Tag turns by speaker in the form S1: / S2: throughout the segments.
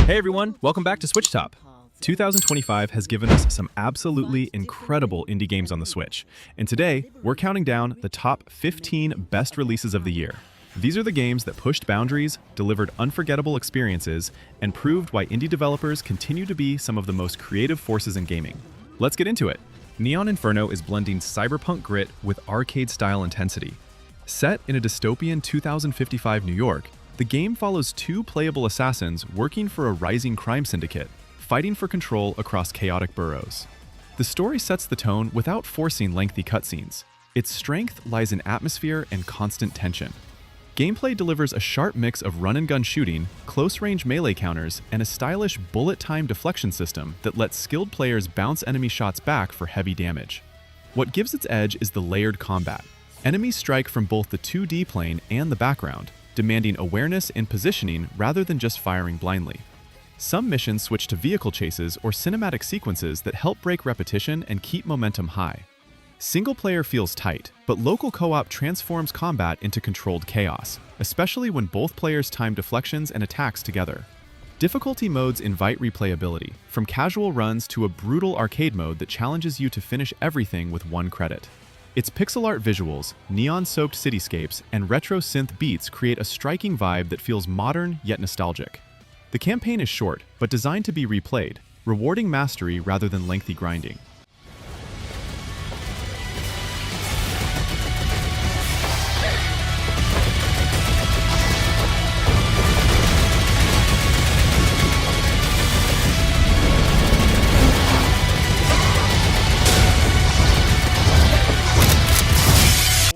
S1: Hey everyone, welcome back to SwitchTop. 2025 has given us some absolutely incredible indie games on the Switch, and today we're counting down the top 15 best releases of the year. These are the games that pushed boundaries, delivered unforgettable experiences, and proved why indie developers continue to be some of the most creative forces in gaming. Let's get into it. Neon Inferno is blending cyberpunk grit with arcade-style intensity. Set in a dystopian 2055 New York, the game follows two playable assassins working for a rising crime syndicate, fighting for control across chaotic boroughs. The story sets the tone without forcing lengthy cutscenes. Its strength lies in atmosphere and constant tension. Gameplay delivers a sharp mix of run-and-gun shooting, close-range melee counters, and a stylish bullet-time deflection system that lets skilled players bounce enemy shots back for heavy damage. What gives its edge is the layered combat. Enemies strike from both the 2D plane and the background, demanding awareness and positioning rather than just firing blindly. Some missions switch to vehicle chases or cinematic sequences that help break repetition and keep momentum high. Single player feels tight, but local co-op transforms combat into controlled chaos, especially when both players time deflections and attacks together. Difficulty modes invite replayability, from casual runs to a brutal arcade mode that challenges you to finish everything with one credit. Its pixel art visuals, neon-soaked cityscapes, and retro synth beats create a striking vibe that feels modern yet nostalgic. The campaign is short, but designed to be replayed, rewarding mastery rather than lengthy grinding.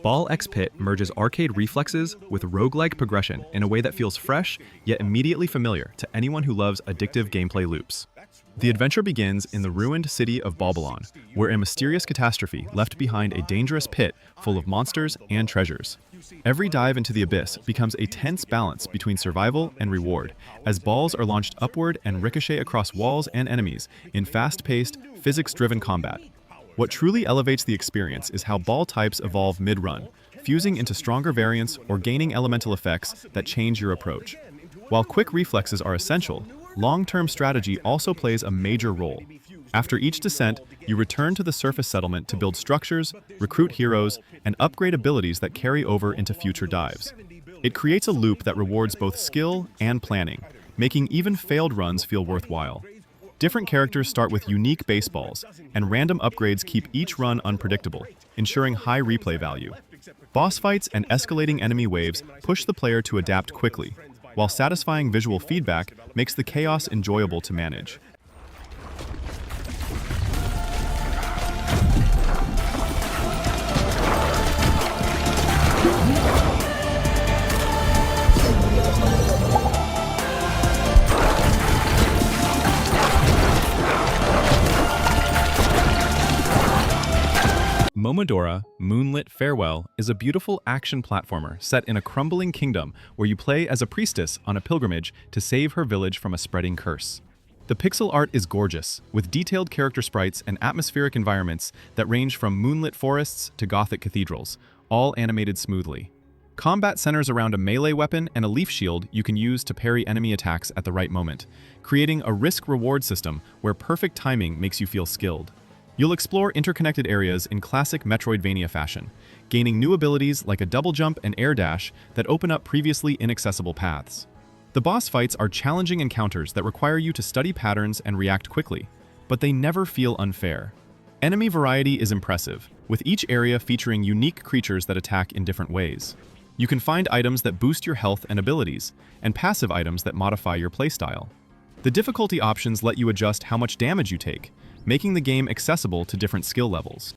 S1: Ball X Pit merges arcade reflexes with roguelike progression in a way that feels fresh, yet immediately familiar to anyone who loves addictive gameplay loops. The adventure begins in the ruined city of Balbalon, where a mysterious catastrophe left behind a dangerous pit full of monsters and treasures. Every dive into the abyss becomes a tense balance between survival and reward, as balls are launched upward and ricochet across walls and enemies in fast-paced, physics-driven combat. What truly elevates the experience is how ball types evolve mid-run, fusing into stronger variants or gaining elemental effects that change your approach. While quick reflexes are essential, long-term strategy also plays a major role. After each descent, you return to the surface settlement to build structures, recruit heroes, and upgrade abilities that carry over into future dives. It creates a loop that rewards both skill and planning, making even failed runs feel worthwhile. Different characters start with unique baseballs, and random upgrades keep each run unpredictable, ensuring high replay value. Boss fights and escalating enemy waves push the player to adapt quickly, while satisfying visual feedback makes the chaos enjoyable to manage. Momodora, Moonlit Farewell is a beautiful action platformer set in a crumbling kingdom where you play as a priestess on a pilgrimage to save her village from a spreading curse. The pixel art is gorgeous, with detailed character sprites and atmospheric environments that range from moonlit forests to gothic cathedrals, all animated smoothly. Combat centers around a melee weapon and a leaf shield you can use to parry enemy attacks at the right moment, creating a risk-reward system where perfect timing makes you feel skilled. You'll explore interconnected areas in classic Metroidvania fashion, gaining new abilities like a double jump and air dash that open up previously inaccessible paths. The boss fights are challenging encounters that require you to study patterns and react quickly, but they never feel unfair. Enemy variety is impressive, with each area featuring unique creatures that attack in different ways. You can find items that boost your health and abilities, and passive items that modify your playstyle. The difficulty options let you adjust how much damage you take, making the game accessible to different skill levels.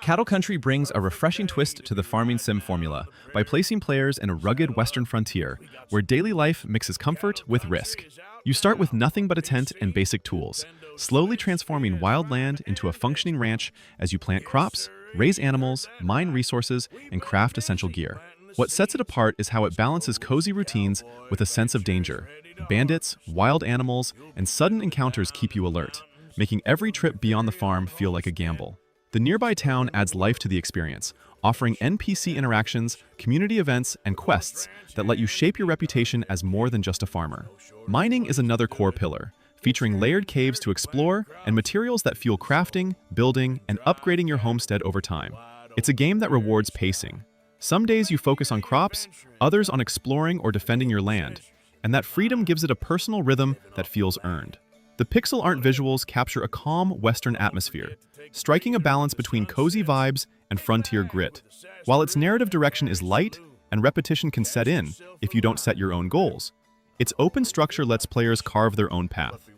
S1: Cattle Country brings a refreshing twist to the farming sim formula by placing players in a rugged western frontier where daily life mixes comfort with risk. You start with nothing but a tent and basic tools, slowly transforming wild land into a functioning ranch as you plant crops, raise animals, mine resources, and craft essential gear. What sets it apart is how it balances cozy routines with a sense of danger. Bandits, wild animals, and sudden encounters keep you alert, making every trip beyond the farm feel like a gamble. The nearby town adds life to the experience, offering NPC interactions, community events, and quests that let you shape your reputation as more than just a farmer. Mining is another core pillar, featuring layered caves to explore and materials that fuel crafting, building, and upgrading your homestead over time. It's a game that rewards pacing. Some days you focus on crops, others on exploring or defending your land, and that freedom gives it a personal rhythm that feels earned. The pixel art visuals capture a calm Western atmosphere, striking a balance between cozy vibes and frontier grit. While its narrative direction is light and repetition can set in if you don't set your own goals, its open structure lets players carve their own path.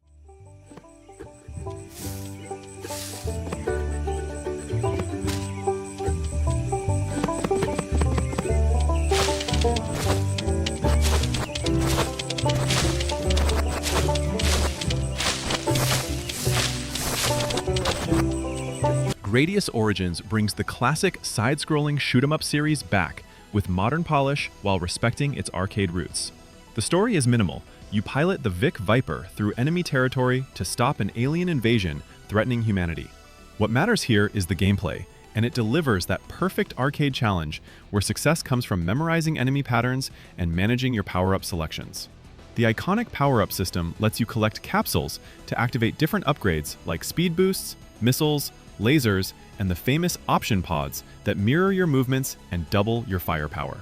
S1: Gradius Origins brings the classic side-scrolling shoot-'em-up series back with modern polish while respecting its arcade roots. The story is minimal. You pilot the Vic Viper through enemy territory to stop an alien invasion threatening humanity. What matters here is the gameplay, and it delivers that perfect arcade challenge where success comes from memorizing enemy patterns and managing your power-up selections. The iconic power-up system lets you collect capsules to activate different upgrades like speed boosts, missiles, lasers, and the famous option pods that mirror your movements and double your firepower.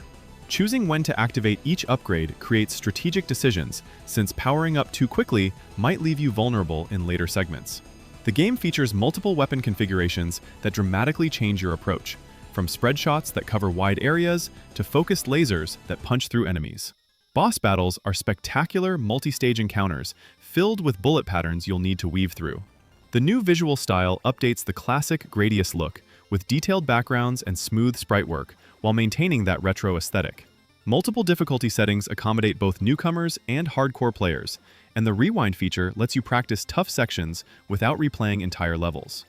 S1: Choosing when to activate each upgrade creates strategic decisions, since powering up too quickly might leave you vulnerable in later segments. The game features multiple weapon configurations that dramatically change your approach, from spread shots that cover wide areas to focused lasers that punch through enemies. Boss battles are spectacular multi-stage encounters filled with bullet patterns you'll need to weave through. The new visual style updates the classic Gradius look, with detailed backgrounds and smooth sprite work, while maintaining that retro aesthetic. Multiple difficulty settings accommodate both newcomers and hardcore players, and the rewind feature lets you practice tough sections without replaying entire levels.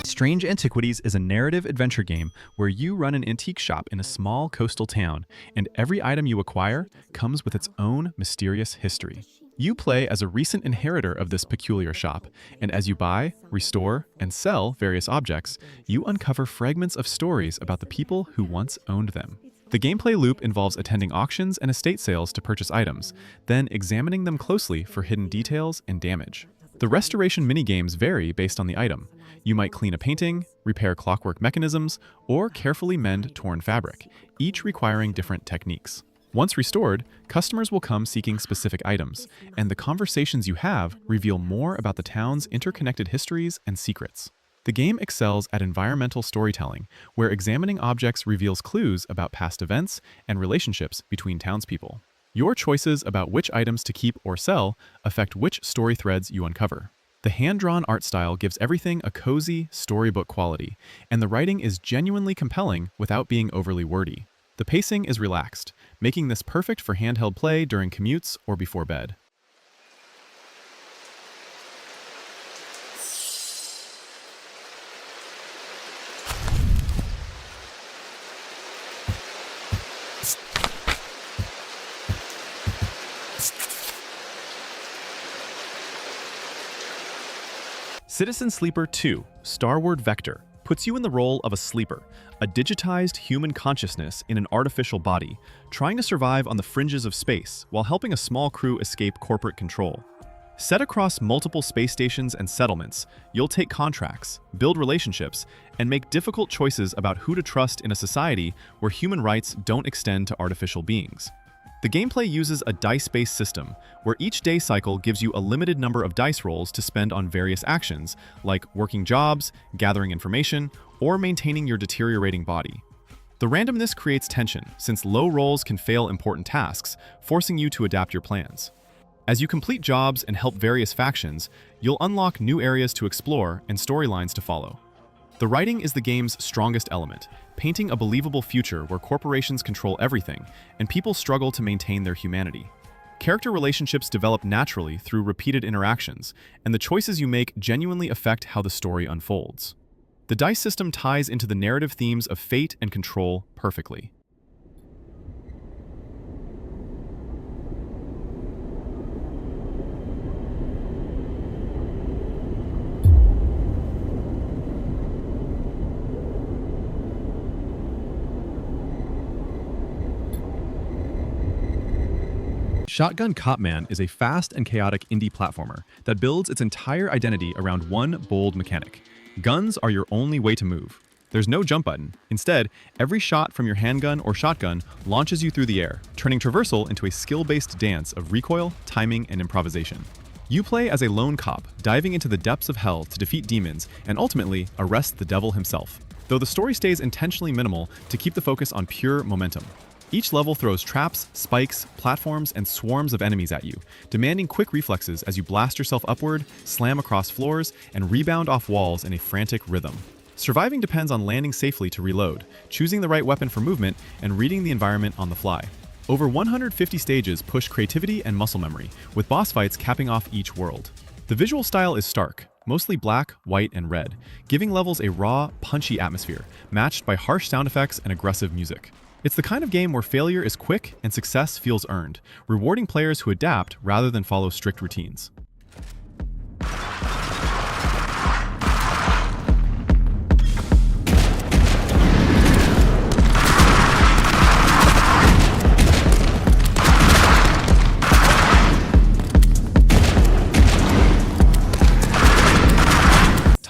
S1: Strange Antiquities is a narrative adventure game where you run an antique shop in a small coastal town, and every item you acquire comes with its own mysterious history. You play as a recent inheritor of this peculiar shop, and as you buy, restore, and sell various objects, you uncover fragments of stories about the people who once owned them. The gameplay loop involves attending auctions and estate sales to purchase items, then examining them closely for hidden details and damage. The restoration minigames vary based on the item. You might clean a painting, repair clockwork mechanisms, or carefully mend torn fabric, each requiring different techniques. Once restored, customers will come seeking specific items, and the conversations you have reveal more about the town's interconnected histories and secrets. The game excels at environmental storytelling, where examining objects reveals clues about past events and relationships between townspeople. Your choices about which items to keep or sell affect which story threads you uncover. The hand-drawn art style gives everything a cozy, storybook quality, and the writing is genuinely compelling without being overly wordy. The pacing is relaxed, making this perfect for handheld play during commutes or before bed. Citizen Sleeper 2, Starward Vector, puts you in the role of a sleeper, a digitized human consciousness in an artificial body, trying to survive on the fringes of space while helping a small crew escape corporate control. Set across multiple space stations and settlements, you'll take contracts, build relationships, and make difficult choices about who to trust in a society where human rights don't extend to artificial beings. The gameplay uses a dice-based system, where each day cycle gives you a limited number of dice rolls to spend on various actions, like working jobs, gathering information, or maintaining your deteriorating body. The randomness creates tension, since low rolls can fail important tasks, forcing you to adapt your plans. As you complete jobs and help various factions, you'll unlock new areas to explore and storylines to follow. The writing is the game's strongest element, painting a believable future where corporations control everything and people struggle to maintain their humanity. Character relationships develop naturally through repeated interactions, and the choices you make genuinely affect how the story unfolds. The dice system ties into the narrative themes of fate and control perfectly. Shotgun Copman is a fast and chaotic indie platformer that builds its entire identity around one bold mechanic. Guns are your only way to move. There's no jump button. Instead, every shot from your handgun or shotgun launches you through the air, turning traversal into a skill-based dance of recoil, timing, and improvisation. You play as a lone cop, diving into the depths of hell to defeat demons and ultimately arrest the devil himself, though the story stays intentionally minimal to keep the focus on pure momentum. Each level throws traps, spikes, platforms, and swarms of enemies at you, demanding quick reflexes as you blast yourself upward, slam across floors, and rebound off walls in a frantic rhythm. Surviving depends on landing safely to reload, choosing the right weapon for movement, and reading the environment on the fly. Over 150 stages push creativity and muscle memory, with boss fights capping off each world. The visual style is stark, mostly black, white, and red, giving levels a raw, punchy atmosphere, matched by harsh sound effects and aggressive music. It's the kind of game where failure is quick and success feels earned, rewarding players who adapt rather than follow strict routines.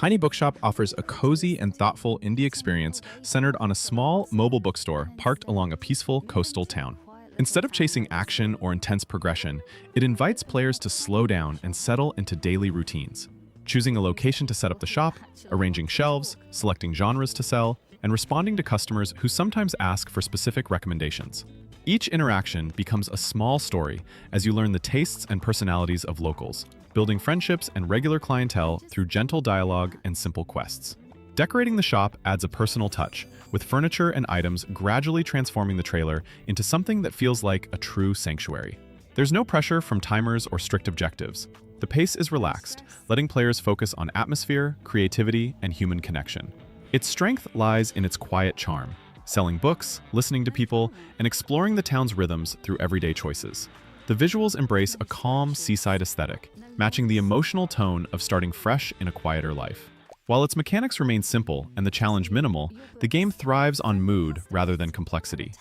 S1: Tiny Bookshop offers a cozy and thoughtful indie experience centered on a small mobile bookstore parked along a peaceful coastal town. Instead of chasing action or intense progression, it invites players to slow down and settle into daily routines. Choosing a location to set up the shop, arranging shelves, selecting genres to sell, and responding to customers who sometimes ask for specific recommendations. Each interaction becomes a small story as you learn the tastes and personalities of locals, building friendships and regular clientele through gentle dialogue and simple quests. Decorating the shop adds a personal touch, with furniture and items gradually transforming the trailer into something that feels like a true sanctuary. There's no pressure from timers or strict objectives. The pace is relaxed, letting players focus on atmosphere, creativity, and human connection. Its strength lies in its quiet charm, selling books, listening to people, and exploring the town's rhythms through everyday choices. The visuals embrace a calm seaside aesthetic, matching the emotional tone of starting fresh in a quieter life. While its mechanics remain simple and the challenge minimal, the game thrives on mood rather than complexity.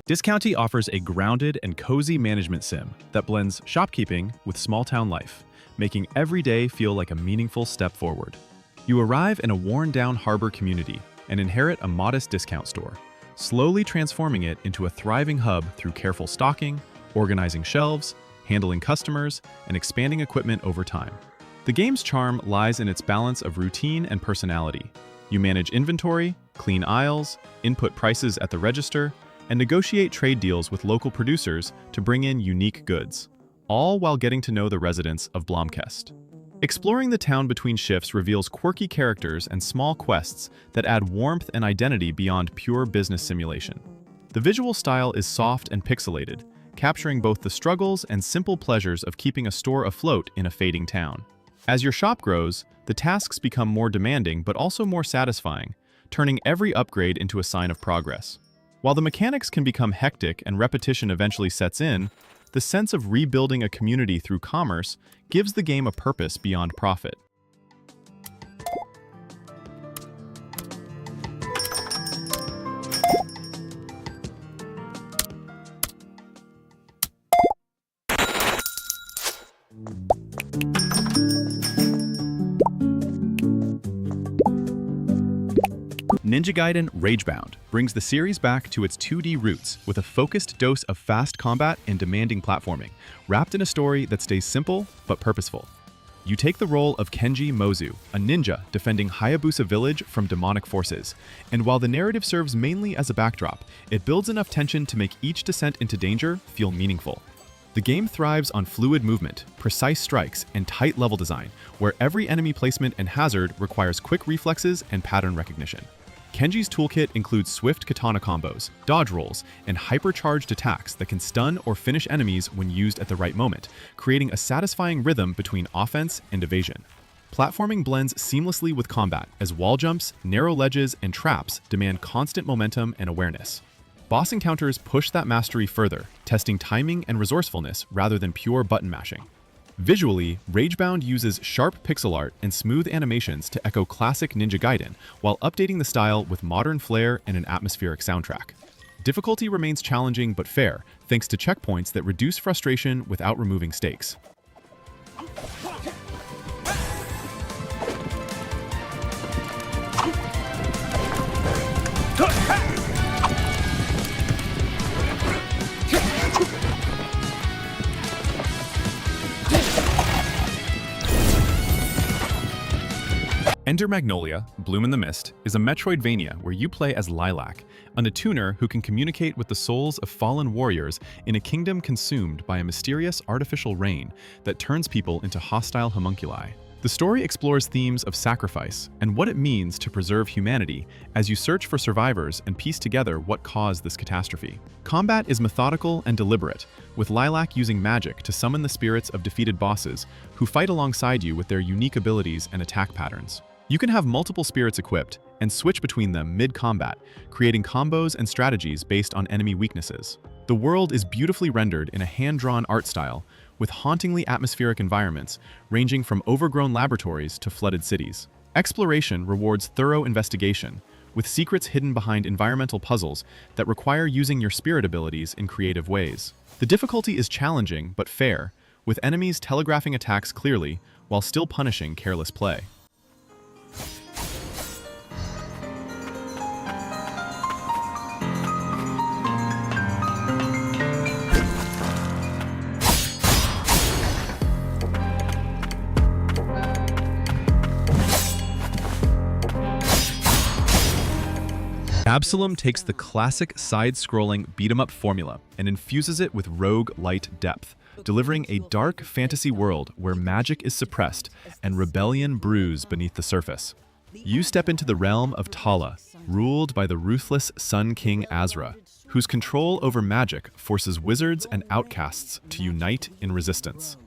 S1: Discounty offers a grounded and cozy management sim that blends shopkeeping with small-town life, making every day feel like a meaningful step forward. You arrive in a worn-down harbor community and inherit a modest discount store, slowly transforming it into a thriving hub through careful stocking, organizing shelves, handling customers, and expanding equipment over time. The game's charm lies in its balance of routine and personality. You manage inventory, clean aisles, input prices at the register, and negotiate trade deals with local producers to bring in unique goods, all while getting to know the residents of Blomkest. Exploring the town between shifts reveals quirky characters and small quests that add warmth and identity beyond pure business simulation. The visual style is soft and pixelated, capturing both the struggles and simple pleasures of keeping a store afloat in a fading town. As your shop grows, the tasks become more demanding but also more satisfying, turning every upgrade into a sign of progress. While the mechanics can become hectic and repetition eventually sets in, the sense of rebuilding a community through commerce gives the game a purpose beyond profit. Ninja Gaiden Ragebound brings the series back to its 2D roots with a focused dose of fast combat and demanding platforming, wrapped in a story that stays simple but purposeful. You take the role of Kenji Mozu, a ninja defending Hayabusa Village from demonic forces, and while the narrative serves mainly as a backdrop, it builds enough tension to make each descent into danger feel meaningful. The game thrives on fluid movement, precise strikes, and tight level design, where every enemy placement and hazard requires quick reflexes and pattern recognition. Kenji's toolkit includes swift katana combos, dodge rolls, and hypercharged attacks that can stun or finish enemies when used at the right moment, creating a satisfying rhythm between offense and evasion. Platforming blends seamlessly with combat, as wall jumps, narrow ledges, and traps demand constant momentum and awareness. Boss encounters push that mastery further, testing timing and resourcefulness rather than pure button mashing. Visually, Ragebound uses sharp pixel art and smooth animations to echo classic Ninja Gaiden, while updating the style with modern flair and an atmospheric soundtrack. Difficulty remains challenging but fair, thanks to checkpoints that reduce frustration without removing stakes. Enter Magnolia, Bloom in the Mist, is a Metroidvania where you play as Lilac, an attuner who can communicate with the souls of fallen warriors in a kingdom consumed by a mysterious artificial rain that turns people into hostile homunculi. The story explores themes of sacrifice and what it means to preserve humanity as you search for survivors and piece together what caused this catastrophe. Combat is methodical and deliberate, with Lilac using magic to summon the spirits of defeated bosses who fight alongside you with their unique abilities and attack patterns. You can have multiple spirits equipped and switch between them mid-combat, creating combos and strategies based on enemy weaknesses. The world is beautifully rendered in a hand-drawn art style, with hauntingly atmospheric environments ranging from overgrown laboratories to flooded cities. Exploration rewards thorough investigation, with secrets hidden behind environmental puzzles that require using your spirit abilities in creative ways. The difficulty is challenging but fair, with enemies telegraphing attacks clearly while still punishing careless play. Absolum takes the classic side-scrolling beat-em-up formula and infuses it with rogue-lite depth, delivering a dark fantasy world where magic is suppressed and rebellion brews beneath the surface. You step into the realm of Tala, ruled by the ruthless Sun King Azra, whose control over magic forces wizards and outcasts to unite in resistance.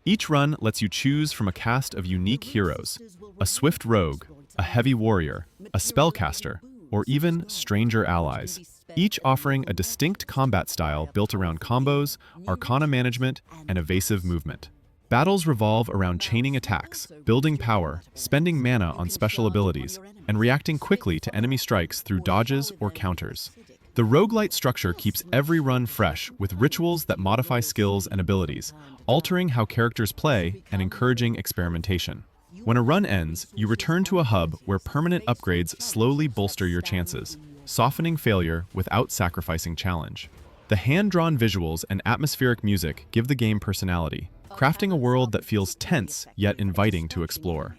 S1: Each run lets you choose from a cast of unique heroes: a swift rogue, a heavy warrior, a spellcaster, or even stranger allies, each offering a distinct combat style built around combos, arcana management, and evasive movement. Battles revolve around chaining attacks, building power, spending mana on special abilities, and reacting quickly to enemy strikes through dodges or counters. The roguelite structure keeps every run fresh with rituals that modify skills and abilities, altering how characters play and encouraging experimentation. When a run ends, you return to a hub where permanent upgrades slowly bolster your chances, softening failure without sacrificing challenge. The hand-drawn visuals and atmospheric music give the game personality, crafting a world that feels tense yet inviting to explore.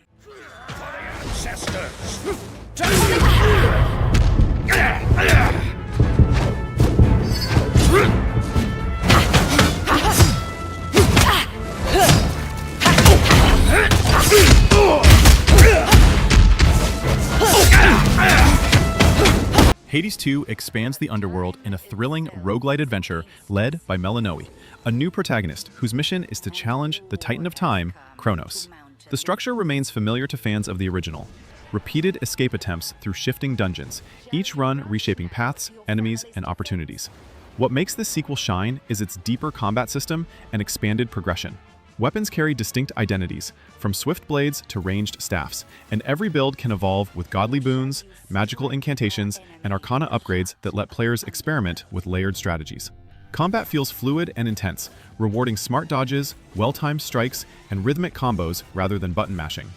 S1: Hades 2 expands the underworld in a thrilling roguelite adventure led by Melanoe, a new protagonist whose mission is to challenge the Titan of Time, Kronos. The structure remains familiar to fans of the original. Repeated escape attempts through shifting dungeons, each run reshaping paths, enemies, and opportunities. What makes this sequel shine is its deeper combat system and expanded progression. Weapons carry distinct identities, from swift blades to ranged staffs, and every build can evolve with godly boons, magical incantations, and arcana upgrades that let players experiment with layered strategies. Combat feels fluid and intense, rewarding smart dodges, well-timed strikes, and rhythmic combos rather than button mashing.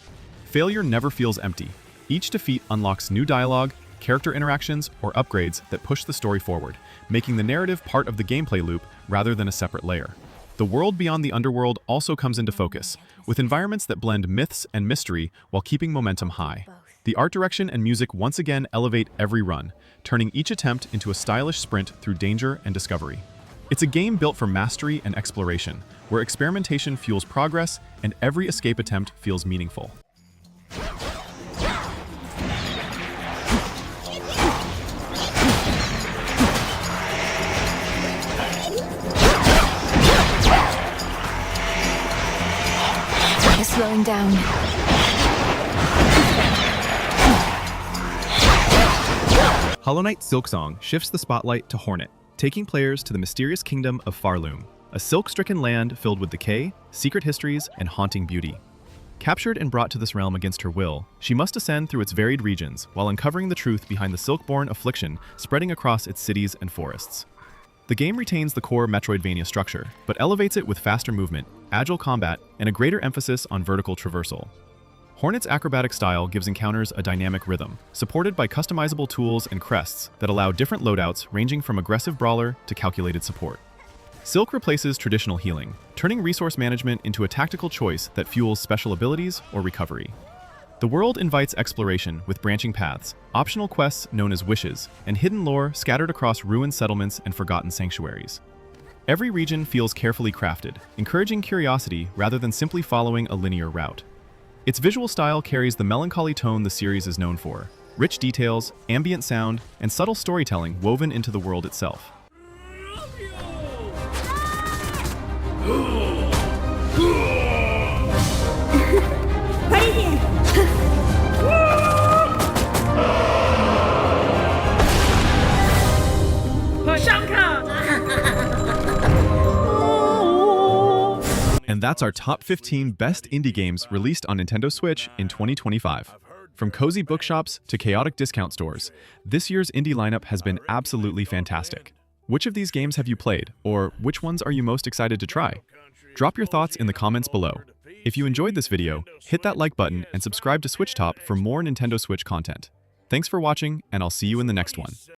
S1: Failure never feels empty. Each defeat unlocks new dialogue, character interactions, or upgrades that push the story forward, making the narrative part of the gameplay loop rather than a separate layer. The world beyond the underworld also comes into focus, with environments that blend myths and mystery while keeping momentum high. The art direction and music once again elevate every run, turning each attempt into a stylish sprint through danger and discovery. It's a game built for mastery and exploration, where experimentation fuels progress and every escape attempt feels meaningful.
S2: Slowing down.
S1: Hollow Knight Silksong shifts the spotlight to Hornet, taking players to the mysterious kingdom of Farloom, a silk-stricken land filled with decay, secret histories, and haunting beauty. Captured and brought to this realm against her will, she must ascend through its varied regions while uncovering the truth behind the silk-born affliction spreading across its cities and forests. The game retains the core Metroidvania structure, but elevates it with faster movement, agile combat, and a greater emphasis on vertical traversal. Hornet's acrobatic style gives encounters a dynamic rhythm, supported by customizable tools and crests that allow different loadouts ranging from aggressive brawler to calculated support. Silk replaces traditional healing, turning resource management into a tactical choice that fuels special abilities or recovery. The world invites exploration with branching paths, optional quests known as wishes, and hidden lore scattered across ruined settlements and forgotten sanctuaries. Every region feels carefully crafted, encouraging curiosity rather than simply following a linear route. Its visual style carries the melancholy tone the series is known for, rich details, ambient sound, and subtle storytelling woven into the world itself. And that's our top 15 best indie games released on Nintendo Switch in 2025. From cozy bookshops to chaotic discount stores, this year's indie lineup has been absolutely fantastic. Which of these games have you played, or which ones are you most excited to try? Drop your thoughts in the comments below. If you enjoyed this video, hit that like button and subscribe to SwitchTop for more Nintendo Switch content. Thanks for watching, and I'll see you in the next one.